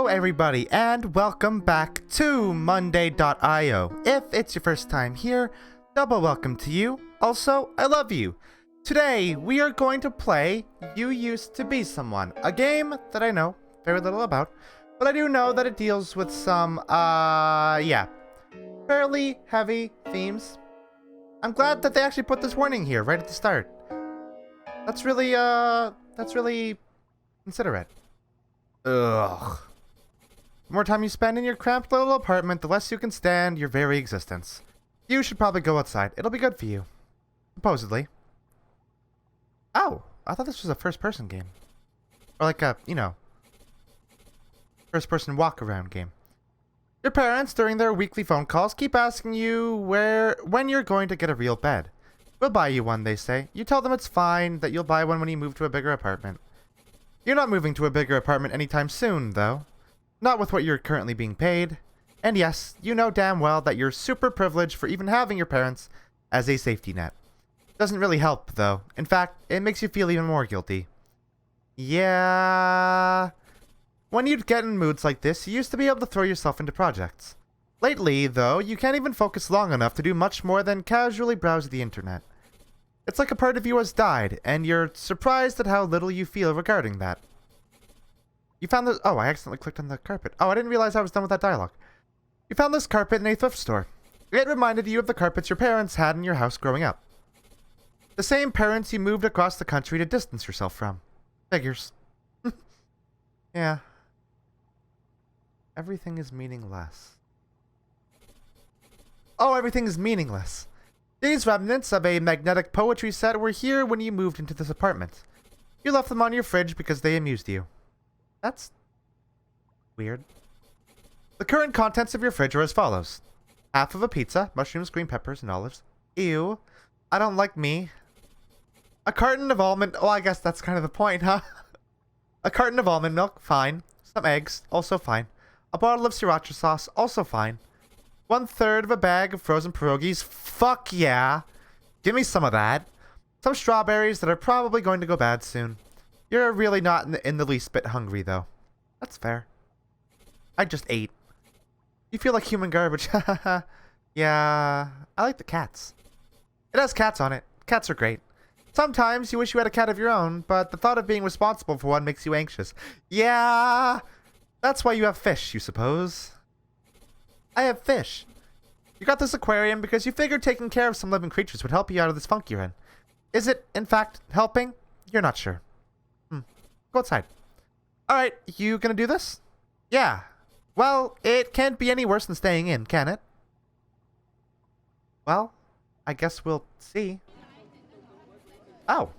everybody, and welcome back to Monday.io. If it's your first time here, double welcome to you. Also, I love you. Today, we are going to play You Used to Be Someone, a game that I know very little about, but I do know that it deals with some, fairly heavy themes. I'm glad that they actually put this warning here right at the start. That's really considerate. Ugh. The more time you spend in your cramped little apartment, the less you can stand your very existence. You should probably go outside. It'll be good for you. Supposedly. Oh, I thought this was a first-person game. Or like a, first-person walk-around game. Your parents, during their weekly phone calls, keep asking you when you're going to get a real bed. We'll buy you one, they say. You tell them it's fine, that you'll buy one when you move to a bigger apartment. You're not moving to a bigger apartment anytime soon, though. Not with what you're currently being paid. And yes, you know damn well that you're super privileged for even having your parents as a safety net. Doesn't really help, though. In fact, it makes you feel even more guilty. Yeah. When you'd get in moods like this, you used to be able to throw yourself into projects. Lately, though, you can't even focus long enough to do much more than casually browse the internet. It's like a part of you has died, and you're surprised at how little you feel regarding that. You found this— oh, I accidentally clicked on the carpet. Oh, I didn't realize I was done with that dialogue. You found this carpet in a thrift store. It reminded you of the carpets your parents had in your house growing up. The same parents you moved across the country to distance yourself from. Figures. Yeah. Everything is meaningless. Oh, everything is meaningless. These remnants of a magnetic poetry set were here when you moved into this apartment. You left them on your fridge because they amused you. That's weird. The current contents of your fridge are as follows. Half of a pizza, mushrooms, green peppers, and olives. Ew. I don't like me. A carton of almond— oh, I guess that's kind of the point, huh? A carton of almond milk, fine. Some eggs, also fine. A bottle of sriracha sauce, also fine. 1/3 of a bag of frozen pierogies. Fuck yeah. Give me some of that. Some strawberries that are probably going to go bad soon. You're really not in the least bit hungry, though. That's fair. I just ate. You feel like human garbage. Yeah. I like the cats. It has cats on it. Cats are great. Sometimes you wish you had a cat of your own, but the thought of being responsible for one makes you anxious. Yeah. That's why you have fish, you suppose. I have fish. You got this aquarium because you figured taking care of some living creatures would help you out of this funk you're in. Is it, in fact, helping? You're not sure. Go outside. Alright, you gonna do this? Yeah. Well, it can't be any worse than staying in, can it? Well, I guess we'll see. Oh.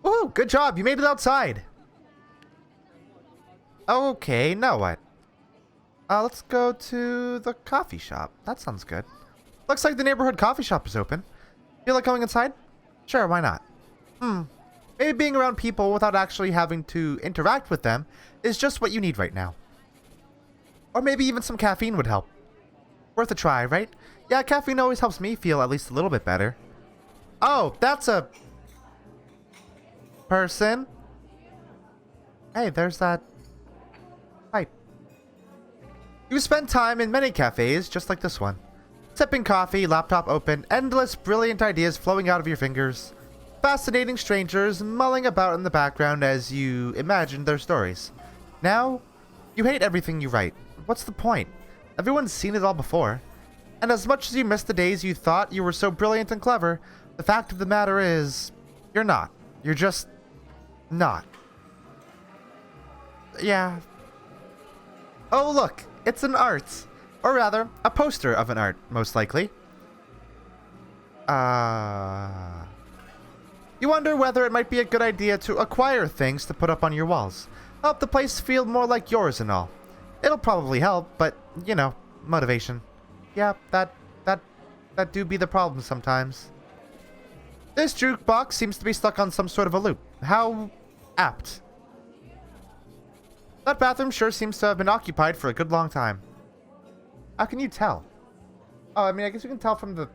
Woohoo, good job, you made it outside. Okay, now what? Let's go to the coffee shop. That sounds good. Looks like the neighborhood coffee shop is open. Feel like going inside? Sure, why not? Maybe being around people without actually having to interact with them is just what you need right now. Or maybe even some caffeine would help. Worth a try, right? Yeah, caffeine always helps me feel at least a little bit better. Oh, that's a person. Hey, there's that pipe. You spend time in many cafes, just like this one. Sipping coffee, laptop open, endless brilliant ideas flowing out of your fingers. Fascinating strangers mulling about in the background as you imagine their stories. Now, you hate everything you write. What's the point? Everyone's seen it all before. And as much as you miss the days you thought you were so brilliant and clever, the fact of the matter is, you're not. You're just not. Yeah. Oh, look. It's an art. Or rather, a poster of an art, most likely. You wonder whether it might be a good idea to acquire things to put up on your walls. Help the place feel more like yours and all. It'll probably help, but, motivation. Yeah, that do be the problem sometimes. This jukebox seems to be stuck on some sort of a loop. How apt. That bathroom sure seems to have been occupied for a good long time. How can you tell? Oh, I mean, I guess you can tell from the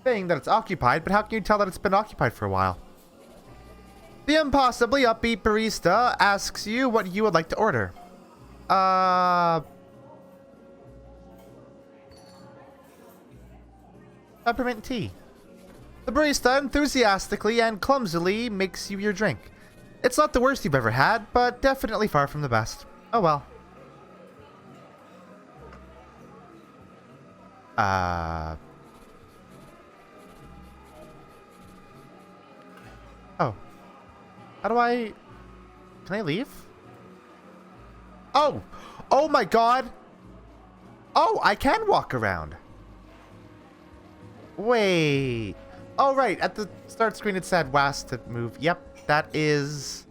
thing that it's occupied, but how can you tell that it's been occupied for a while? The impossibly upbeat barista asks you what you would like to order. Peppermint tea. The barista enthusiastically and clumsily makes you your drink. It's not the worst you've ever had, but definitely far from the best. Oh well. Oh. How do I... Can I leave? Oh! Oh my god! Oh, I can walk around. Wait. Oh, right. At the start screen it said WAS to move. Yep, that is...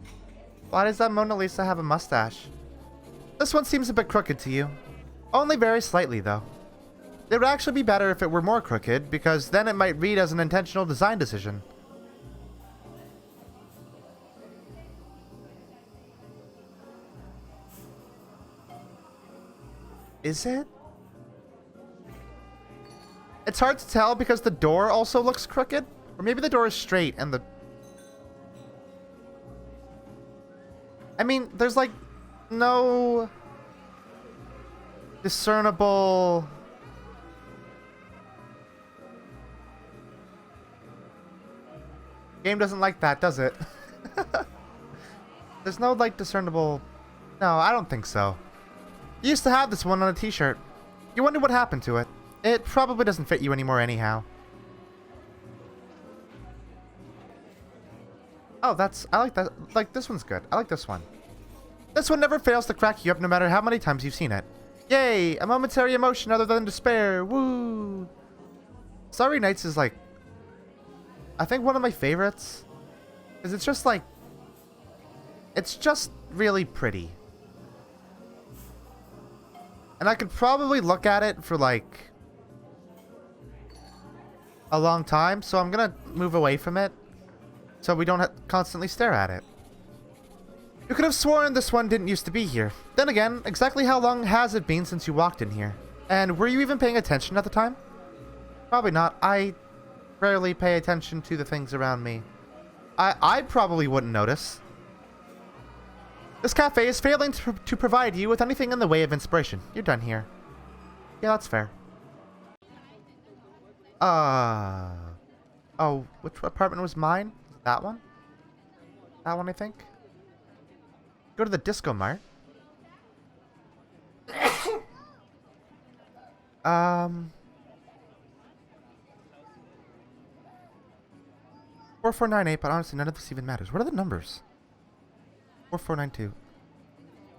Why does that Mona Lisa have a mustache? This one seems a bit crooked to you. Only very slightly, though. It would actually be better if it were more crooked, because then it might read as an intentional design decision. Is it? It's hard to tell because the door also looks crooked. Or maybe the door is straight and the... I mean, there's like no discernible... Game doesn't like that, does it? There's no like discernible... No, I don't think so. You used to have this one on a t-shirt. You wonder what happened to it. It probably doesn't fit you anymore anyhow. Oh, that's... I like that. Like, this one's good. I like this one. This one never fails to crack you up no matter how many times you've seen it. Yay! A momentary emotion other than despair. Woo! Starry Nights is like... I think one of my favorites. Because it's just like... It's just really pretty. And I could probably look at it for like... a long time, so I'm gonna move away from it so we don't constantly stare at it. You could have sworn this one didn't used to be here. Then again, exactly how long has it been since you walked in here? And were you even paying attention at the time? Probably not. I rarely pay attention to the things around me. I probably wouldn't notice. This cafe is failing to provide you with anything in the way of inspiration. You're done here. Yeah, that's fair. Oh, which apartment was mine? That one? That one, I think. Go to the Disco Mart. 4498, but honestly, none of this even matters. What are the numbers? 4492.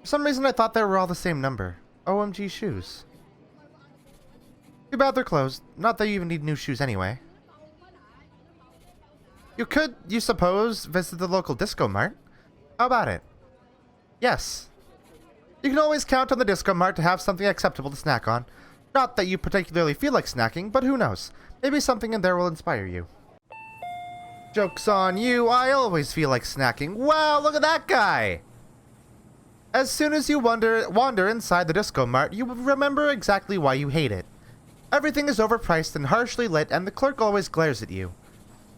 For some reason, I thought they were all the same number. OMG shoes. Too bad they're closed. Not that you even need new shoes anyway. You could, you suppose, visit the local Disco Mart. How about it? Yes. You can always count on the Disco Mart to have something acceptable to snack on. Not that you particularly feel like snacking, but who knows? Maybe something in there will inspire you. Joke's on you, I always feel like snacking. Wow, look at that guy! As soon as you wander inside the Disco Mart, you will remember exactly why you hate it. Everything is overpriced and harshly lit, and the clerk always glares at you.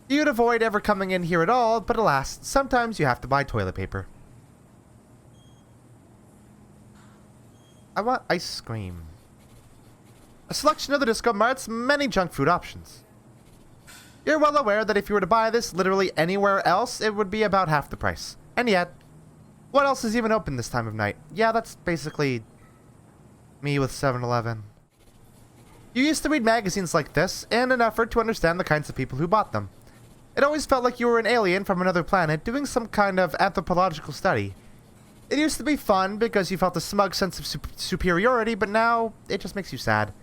You'd avoid ever coming in here at all, but alas, sometimes you have to buy toilet paper. I want ice cream. A selection of the Disco Mart's many junk food options. You're well aware that if you were to buy this literally anywhere else, it would be about half the price. And yet, what else is even open this time of night? Yeah, that's basically me with 7-Eleven. You used to read magazines like this in an effort to understand the kinds of people who bought them. It always felt like you were an alien from another planet doing some kind of anthropological study. It used to be fun because you felt a smug sense of superiority, but now it just makes you sad.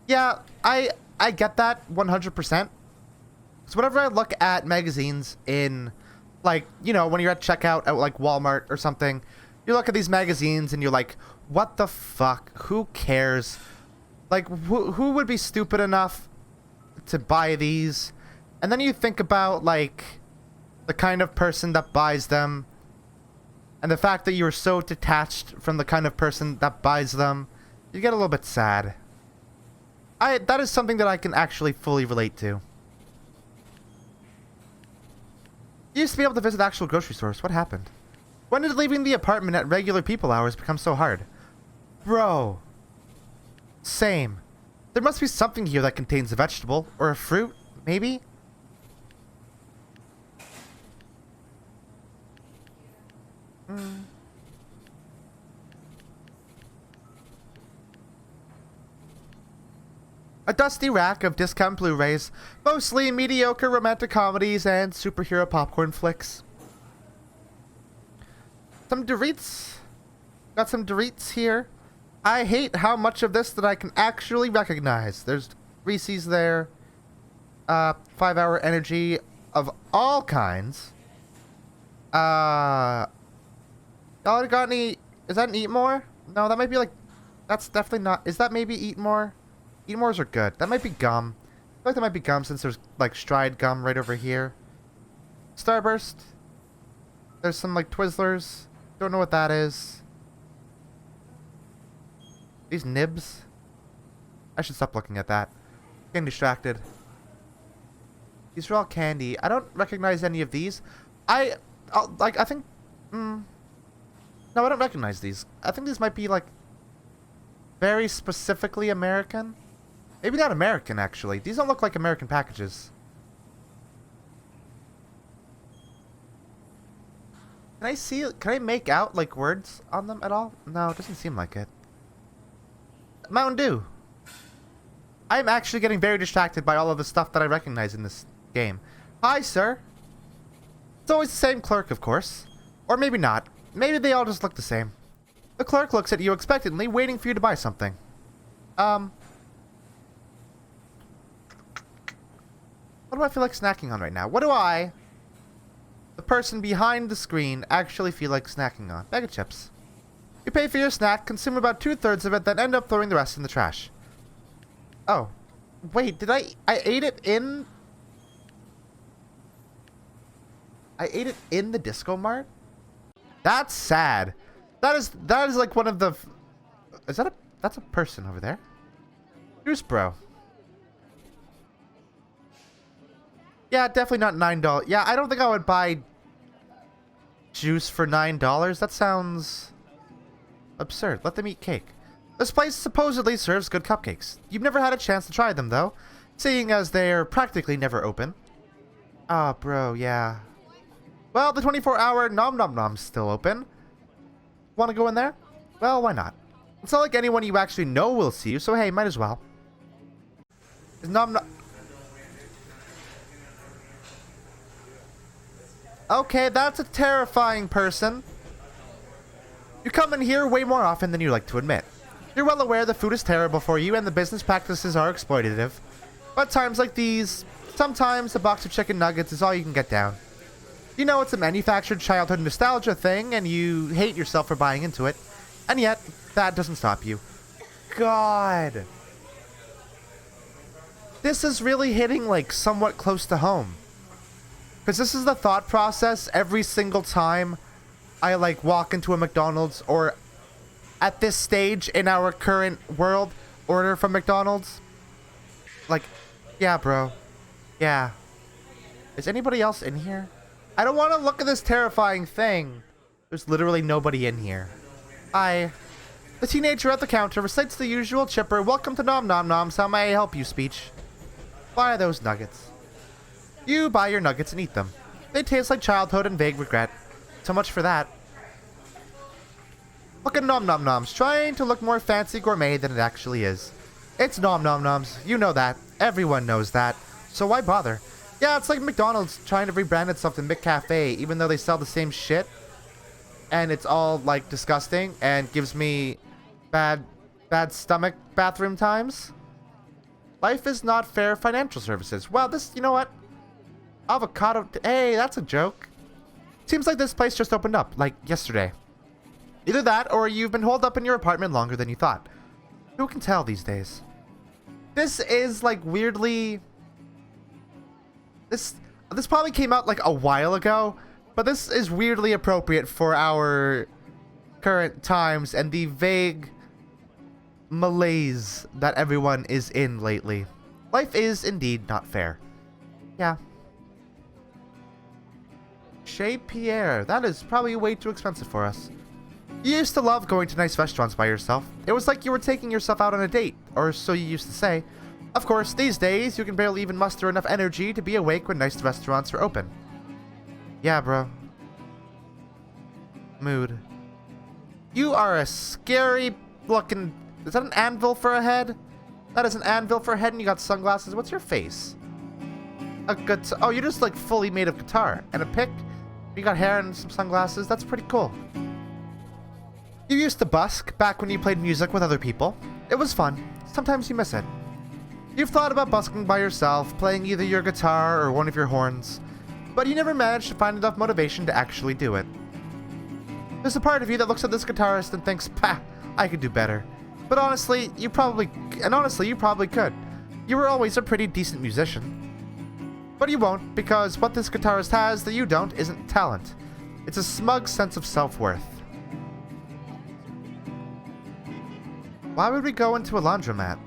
Yeah, I get that 100%. So whenever I look at magazines in, like, you know, when you're at checkout at like Walmart or something, you look at these magazines and you're like, what the fuck? Who cares? Like, who would be stupid enough to buy these? And then you think about, like, the kind of person that buys them. And the fact that you're so detached from the kind of person that buys them. You get a little bit sad. That is something that I can actually fully relate to. You used to be able to visit actual grocery stores. What happened? When did leaving the apartment at regular people hours become so hard? Bro. Same. There must be something here that contains a vegetable. Or a fruit, maybe? A dusty rack of discount Blu-rays, mostly mediocre romantic comedies and superhero popcorn flicks. Some Doritos. Got some Doritos here. I hate how much of this that I can actually recognize. There's Reese's there. 5-hour energy of all kinds. Y'all got any... Is that an Eat More? No, that might be like... That's definitely not... Is that maybe Eat More? Eat Mores are good. That might be gum. I feel like that might be gum since there's like Stride gum right over here. Starburst. There's some like Twizzlers. Don't know what that is. These nibs. I should stop looking at that. Getting distracted. These are all candy. I don't recognize any of these. I think... no, I don't recognize these. I think these might be like very specifically American. Maybe not American, actually. These don't look like American packages. Can I make out, like, words on them at all? No, it doesn't seem like it. Mountain Dew. I'm actually getting very distracted by all of the stuff that I recognize in this game. Hi, sir. It's always the same clerk, of course. Or maybe not. Maybe they all just look the same. The clerk looks at you expectantly, waiting for you to buy something. What do I feel like snacking on right now? What do I, the person behind the screen, actually feel like snacking on? Bag of chips. You pay for your snack, consume about 2/3 of it, then end up throwing the rest in the trash. Oh. Wait, did I ate it in... I ate it in the Disco Mart? That's sad. That is like one of the... Is that a... That's a person over there. Juice Bro. Yeah, definitely not $9. Yeah, I don't think I would buy juice for $9. That sounds absurd. Let them eat cake. This place supposedly serves good cupcakes. You've never had a chance to try them, though, seeing as they're practically never open. Ah, bro, yeah. Well, the 24-hour Nom Nom Nom's still open. Want to go in there? Well, why not? It's not like anyone you actually know will see you, so hey, might as well. Is Nom Nom... Okay, that's a terrifying person. You come in here way more often than you like to admit. You're well aware the food is terrible for you and the business practices are exploitative. But times like these, sometimes a box of chicken nuggets is all you can get down. You know it's a manufactured childhood nostalgia thing and you hate yourself for buying into it. And yet, that doesn't stop you. God. This is really hitting like somewhat close to home. Because this is the thought process every single time I like walk into a McDonald's or at this stage in our current world order from McDonald's. Like, yeah, bro. Yeah. Is anybody else in here? I don't want to look at this terrifying thing. There's literally nobody in here. Hi. The teenager at the counter recites the usual chipper, "Welcome to Nom Nom Noms, how may I help you?" speech. Buy those nuggets. You buy your nuggets and eat them. They taste like childhood and vague regret. So much for that. Look at Nom Nom Noms, trying to look more fancy gourmet than it actually is. It's Nom Nom Noms, you know that. Everyone knows that. So why bother? Yeah, it's like McDonald's trying to rebrand itself to McCafe, even though they sell the same shit. And it's all, like, disgusting and gives me bad stomach bathroom times. Life is not fair financial services. Wow, this, you know what? Avocado, hey, that's a joke. Seems like this place just opened up, like yesterday. Either that, or you've been holed up in your apartment longer than you thought. Who can tell these days? This is, like, weirdly... This probably came out, like, a while ago, but this is weirdly appropriate for our current times and the vague malaise that everyone is in lately. Life is indeed not fair. Yeah. Chez Pierre. That is probably way too expensive for us. You used to love going to nice restaurants by yourself. It was like you were taking yourself out on a date, or so you used to say. Of course, these days, you can barely even muster enough energy to be awake when nice restaurants are open. Yeah, bro. Mood. You are a scary looking... Is that an anvil for a head? That is an anvil for a head and you got sunglasses. What's your face? A guitar. Oh, you're just like fully made of guitar. And a pick. You got hair and some sunglasses. That's pretty cool. You used to busk back when you played music with other people. It was fun. Sometimes you miss it. You've thought about busking by yourself, playing either your guitar or one of your horns, but you never managed to find enough motivation to actually do it. There's a part of you that looks at this guitarist and thinks, "Pah, I could do better." But honestly, you probably could. You were always a pretty decent musician. But you won't, because what this guitarist has that you don't isn't talent. It's a smug sense of self-worth. Why would we go into a laundromat?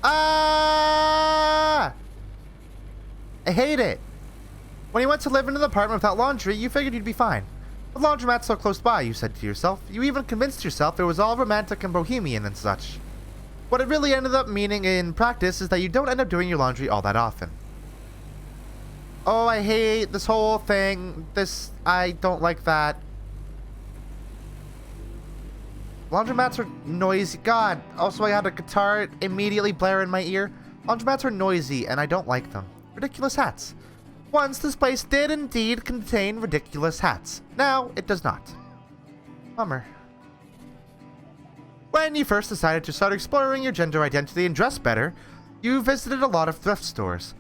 Ah! I hate it. When you went to live in an apartment without laundry, you figured you'd be fine. The laundromat's so close by, you said to yourself. You even convinced yourself it was all romantic and bohemian and such. What it really ended up meaning in practice is that you don't end up doing your laundry all that often. Oh, I hate this whole thing. I don't like that. Laundromats are noisy. God, also I had a guitar immediately blare in my ear. Laundromats are noisy, and I don't like them. Ridiculous hats. Once this place did indeed contain ridiculous hats. Now, it does not. Bummer. When you first decided to start exploring your gender identity and dress better, you visited a lot of thrift stores.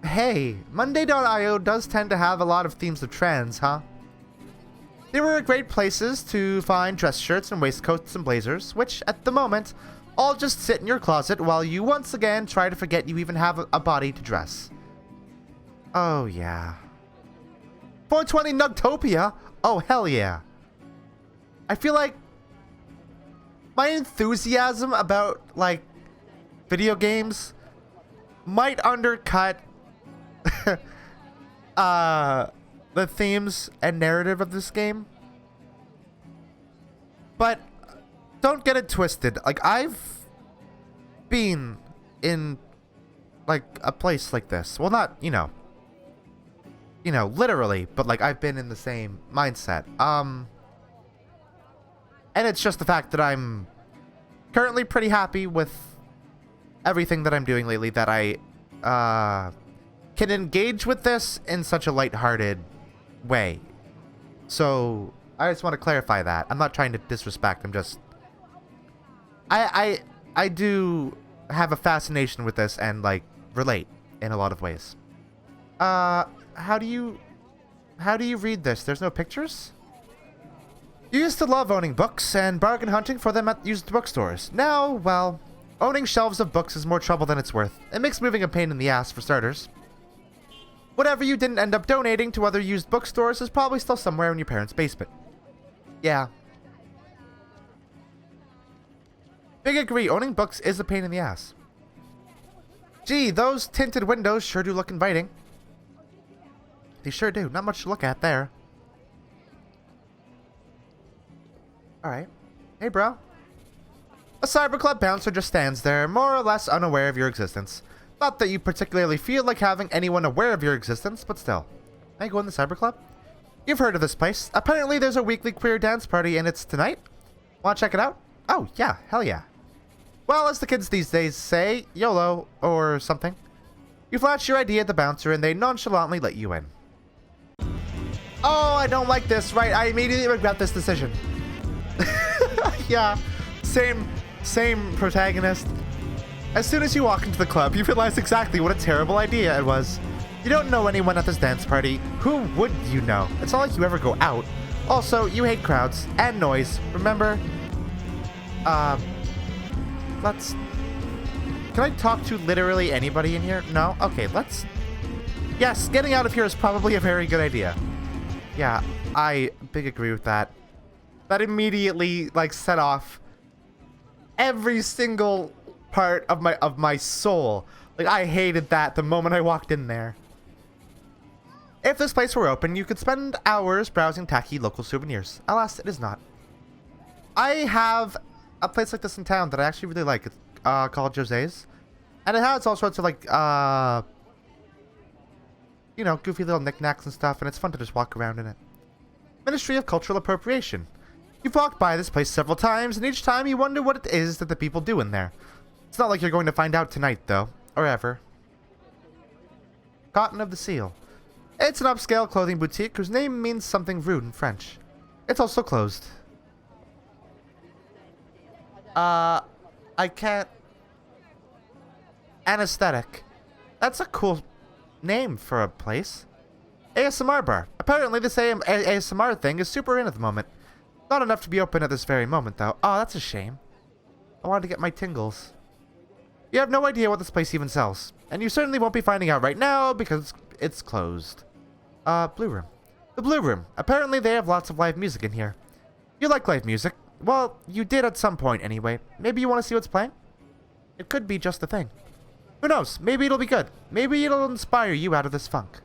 Hey, Monday.io does tend to have a lot of themes of trends, huh? They were great places to find dress shirts and waistcoats and blazers, which, at the moment, all just sit in your closet while you once again try to forget you even have a body to dress. Oh, yeah. 420 Nugtopia? Oh, hell yeah. I feel like my enthusiasm about, like, video games might undercut the themes and narrative of this game. But don't get it twisted. Like, I've been in, like, a place like this. Well, not, you know, literally, but, like, I've been in the same mindset. And it's just the fact that I'm currently pretty happy with everything that I'm doing lately, that I can engage with this in such a lighthearted way. So I just want to clarify that. I'm not trying to disrespect. I'm just I do have a fascination with this and, like, relate in a lot of ways. How do you read this? There's no pictures? You used to love owning books and bargain hunting for them at used bookstores. Now, well, owning shelves of books is more trouble than it's worth. It makes moving a pain in the ass, for starters. Whatever you didn't end up donating to other used bookstores is probably still somewhere in your parents' basement. Yeah. Big agree, owning books is a pain in the ass. Gee, those tinted windows sure do look inviting. They sure do. Not much to look at there. Alright. Hey, bro. A cyberclub bouncer just stands there, more or less unaware of your existence. Not that you particularly feel like having anyone aware of your existence, but still. Can I go in the cyberclub? You've heard of this place. Apparently there's a weekly queer dance party and it's tonight. Want to check it out? Oh, yeah. Hell yeah. Well, as the kids these days say, YOLO, or something. You flash your ID at the bouncer and they nonchalantly let you in. Oh, I don't like this, right? I immediately regret this decision. Yeah, same protagonist. As soon as you walk into the club, you realize exactly what a terrible idea it was. You don't know anyone at this dance party. Who would you know? It's not like you ever go out. Also, you hate crowds and noise, remember? Let's... Can I talk to literally anybody in here? No? Okay, let's... Yes, getting out of here is probably a very good idea. Yeah, I big agree with that. That immediately, like, set off every single part of my soul. Like, I hated that the moment I walked in there. If this place were open, you could spend hours browsing tacky local souvenirs. Alas, it is not. I have a place like this in town that I actually really like. It's called Jose's. And it has all sorts of like, you know, goofy little knickknacks and stuff, and it's fun to just walk around in it. Ministry of Cultural Appropriation. You've walked by this place several times, and each time you wonder what it is that the people do in there. It's not like you're going to find out tonight, though. Or ever. Cotton of the Seal. It's an upscale clothing boutique whose name means something rude in French. It's also closed. I can't... Anesthetic. That's a cool name for a place. ASMR bar. Apparently this ASMR thing is super in at the moment. Not enough to be open at this very moment, though. Oh, that's a shame. I wanted to get my tingles. You have no idea what this place even sells. And you certainly won't be finding out right now because it's closed. Blue Room. The Blue Room. Apparently they have lots of live music in here. You like live music? Well, you did at some point anyway. Maybe you want to see what's playing? It could be just the thing. Who knows? Maybe it'll be good. Maybe it'll inspire you out of this funk.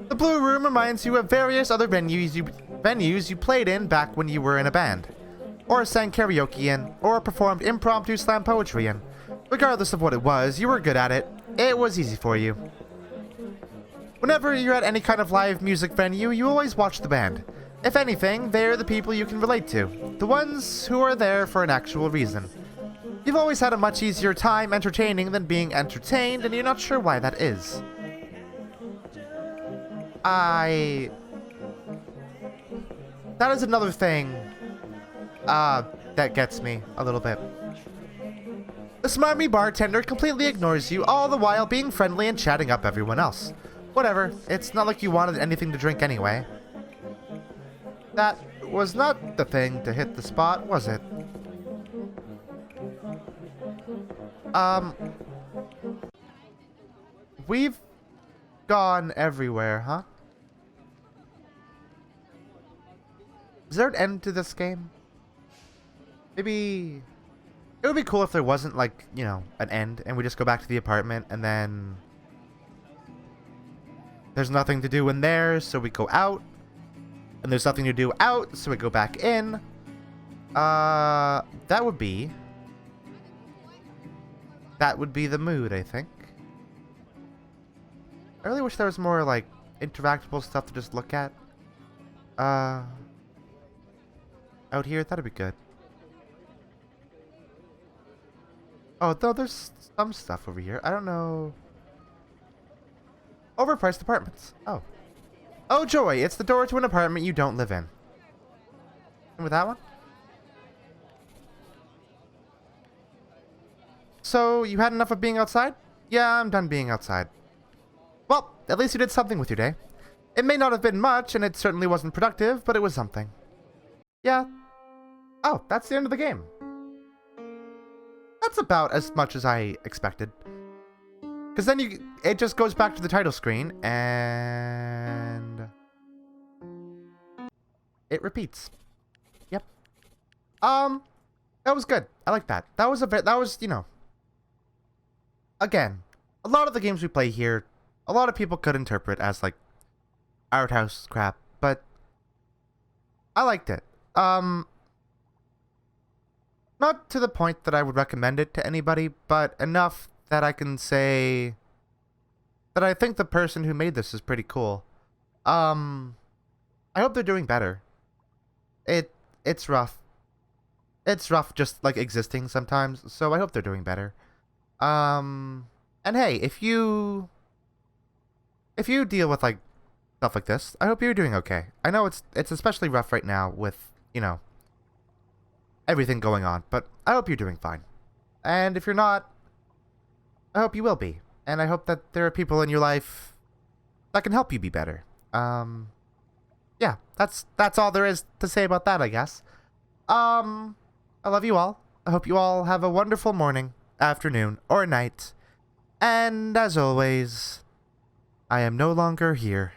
The Blue Room reminds you of various other venues you played in back when you were in a band, or sang karaoke in, or performed impromptu slam poetry in. Regardless of what it was, you were good at it. It was easy for you. Whenever you're at any kind of live music venue, you always watch the band. If anything, they're the people you can relate to, the ones who are there for an actual reason. You've always had a much easier time entertaining than being entertained, and you're not sure why that is. That is another thing, that gets me a little bit. The smarmy bartender completely ignores you, all the while being friendly and chatting up everyone else. Whatever, it's not like you wanted anything to drink anyway. That was not the thing to hit the spot, was it? We've gone everywhere, huh? Is there an end to this game? Maybe... It would be cool if there wasn't, like, you know, an end, and we just go back to the apartment, and then... There's nothing to do in there, so we go out. And there's nothing to do out, so we go back in. That would be the mood, I think. I really wish there was more, like, interactable stuff to just look at. Out here, that'd be good. Oh, though there's some stuff over here. I don't know. Overpriced apartments. Oh. Oh, joy. It's the door to an apartment you don't live in. And with that one? So, you had enough of being outside? Yeah, I'm done being outside. Well, at least you did something with your day. It may not have been much, and it certainly wasn't productive, but it was something. Yeah. Oh, that's the end of the game. That's about as much as I expected. Because then it just goes back to the title screen, and it repeats. Yep. That was good. I like that. That was, you know, again, a lot of the games we play here, a lot of people could interpret as, like, art house crap, but I liked it. Not to the point that I would recommend it to anybody, but enough that I can say that I think the person who made this is pretty cool. I hope they're doing better. It's rough. It's rough just, like, existing sometimes, so I hope they're doing better. And hey, if you deal with, like, stuff like this, I hope you're doing okay. I know it's especially rough right now with, you know, everything going on, but I hope you're doing fine. And if you're not, I hope you will be. And I hope that there are people in your life that can help you be better. Yeah, that's all there is to say about that, I guess. I love you all. I hope you all have a wonderful morning, afternoon, or night. And as always, I am no longer here.